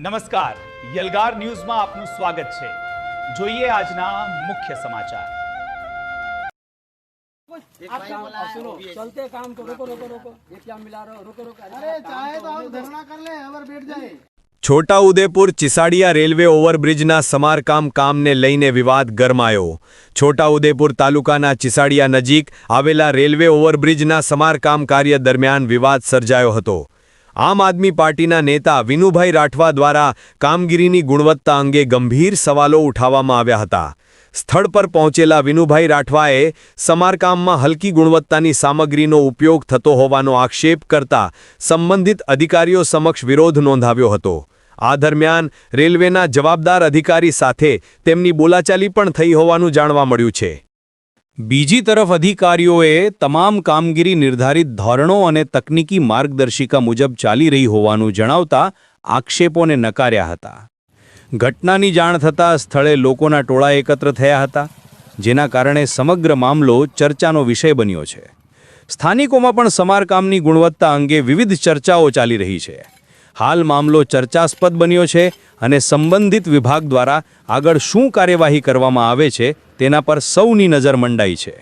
નમસ્કાર, યલગાર ન્યૂઝમાં આપનું સ્વાગત છે। જોઈએ આજના મુખ્ય સમાચાર। आप काम सुनो, चलते काम को रोको रोको रोको, ये क्या मिला रहे हो? रोको रोको। अरे चाहे तो आप धरना कर ले और बैठ जाए। છોટાઉદેપુર ચિસાડિયા રેલવે ઓવરબ્રિજના સમારકામ કામને લઈને વિવાદ ગરમાયો। છોટાઉદેપુર તાલુકાના ચિસાડિયા નજીક આવેલા રેલવે ઓવરબ્રિજના સમારકામ કાર્ય દરમિયાન વિવાદ સર્જાયો હતો। આમ આદમી પાર્ટીના નેતા વિનુભાઈ રાઠવા દ્વારા કામગીરીની ગુણવત્તા અંગે ગંભીર સવાલો ઉઠાવવામાં આવ્યા હતા। સ્થળ પર પહોંચેલા વિનુભાઈ રાઠવાએ સમારકામમાં હલકી ગુણવત્તાની સામગ્રીનો ઉપયોગ થતો હોવાનો આક્ષેપ કરતા સંબંધિત અધિકારીઓ સમક્ષ વિરોધ નોંધાવ્યો હતો। આ દરમિયાન રેલવેના જવાબદાર અધિકારી સાથે તેમની બોલાચાલી પણ થઈ હોવાનું જાણવા મળ્યું છે। બીજી તરફ અધિકારીઓએ તમામ કામગીરી નિર્ધારિત ધોરણો અને તકનીકી માર્ગદર્શિકા મુજબ ચાલી રહી હોવાનું જણાવતા આક્ષેપોને નકાર્યા હતા। ઘટનાની જાણ થતાં સ્થળે લોકોના ટોળા એકત્ર થયા હતા, જેના કારણે સમગ્ર મામલો ચર્ચાનો વિષય બન્યો છે। સ્થાનિકોમાં પણ સમારકામની ગુણવત્તા અંગે વિવિધ ચર્ચાઓ ચાલી રહી છે। હાલ મામલો ચર્ચાસ્પદ બન્યો છે અને સંબંધિત વિભાગ દ્વારા આગળ શું કાર્યવાહી કરવામાં આવે છે તેના પર સૌની નજર મંડાઈ છે।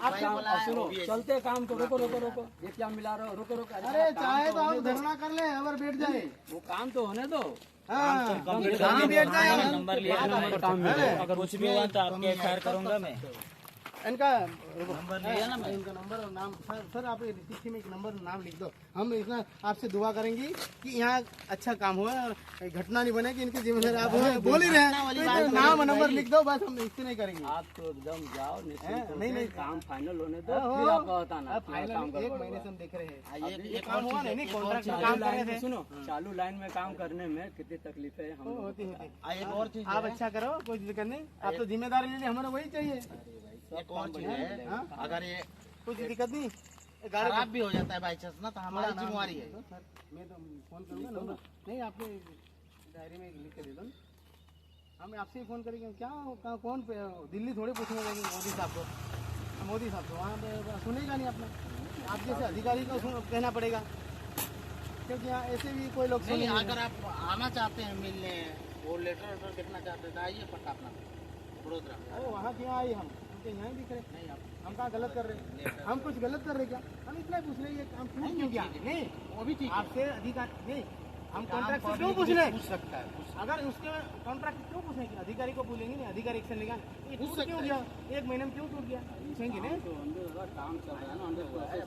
आप काम सुनो, चलते काम को रोको रोको रोको, ये क्या मिला रहे हो? रोको रोको। अरे चाहे तो आप धरना कर ले और बैठ जाए। वो काम तो होने दो। काम बैठ जाए। नंबर लिया, अगर कुछ भी हुआ तो आपके एफआईआर करूंगा मैं। इनका नंबर लिया ना, मैं इनका नंबर और नाम सर आप चिट्ठी में एक नंबर नाम लिख दो। हम इतना आपसे दुआ करेंगे कि यहाँ अच्छा काम हुआ और घटना नहीं बने कि इनकी जिम्मेदारी आप बोल ही रहे हैं। नाम और नंबर लिख दो, बस हम इससे नहीं करेंगे। आप तो एकदम जाओ, नहीं काम फाइनल होने दो, फिर आपको बताना। फाइनल 1 महीने से हम देख रहे हैं, ये काम हुआ नहीं, कॉन्ट्रैक्ट में काम कर रहे थे। सुनो, चालू लाइन में काम करने में कितनी तकलीफें हम होती है। एक और चीज, आप अच्छा करो, कोई दिक्कत नहीं, आप तो जिम्मेदारी ले, हमें वही चाहिए। एक और चीज है, अगर ये कुछ दिक्कत नहीं, खराब भी हो जाता है बाई चांस ना, तो हमारी जिम्मेवारी है। मैं तो फोन करूंगा नंबर, नहीं आपके डायरी में लिख के दे दो, हम आपसे ही फोन करेंगे। क्या कौन दिल्ली थोड़ी पूछने जाएंगे मोदी साहब को, मोदी साहब को वहाँ पे सुनेगा नहीं अपना, आप जैसे अधिकारी को कहना पड़ेगा, क्योंकि यहाँ ऐसे भी कोई लोग नहीं। अगर आप आना चाहते हैं मिलने, वो लेटर वेटर देखना चाहते हैं तो आइए पट्टा अपना वडोदरा। अरे वहाँ क्यों आइए, हम यहाँ दिख रहे नहीं, हम कहाँ गलत कर रहे हैं? हम कुछ गलत कर रहे क्या? हम इतना पूछ रहे हैं, हम क्यों किया? नहीं वो भी ठीक, आपसे अधिकार नहीं, हम कॉन्ट्रैक्ट से क्यों पूछ रहे? पूछ सकता है, अगर उसके कॉन्ट्रैक्ट क्यों पूछने की? अधिकारी को बोलेंगे नहीं, अधिकारी एक्शन लेगा, क्यों गया 1 महीने में क्यों टूट गया? पूछेंगे नहीं, काम चल रहा है ना,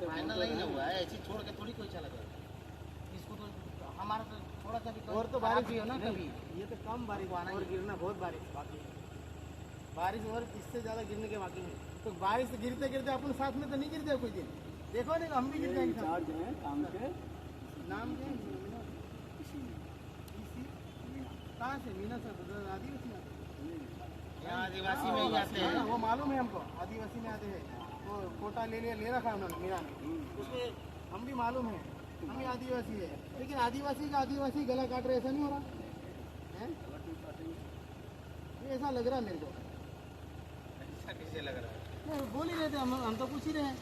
फाइनल नहीं हुआ है, ऐसी छोड़ के थोड़ी कोई चला जाएगा। इसको तो हमारा तो थोड़ा सा भी और तो बारिश भी हो ना कभी, ये तो कम बारिश आना और गिरना बहुत बारिश बाकी है, बारिश और इससे ज़्यादा गिरने के बाकी है। तो बारिश गिरते गिरते अपन साथ में तो नहीं गिरते कोई दिन, देखो नहीं हम भी गिर जाएंगे। चार्ज है काम के नाम के कहाँ से? मीना से आदिवासी में ही आते हैं, वो मालूम है हमको, आदिवासी में आते हैं, वो कोटा ले रखा है उन्होंने मीना में, उसमें हम भी मालूम है, हम भी आदिवासी है, लेकिन आदिवासी का आदिवासी गला काट रहे, ऐसा नहीं हो रहा है? ऐसा लग रहा है मेरे को। कैसे लग रहा है? बोल ही रहे थे, हम तो पूछ ही रहे हैं।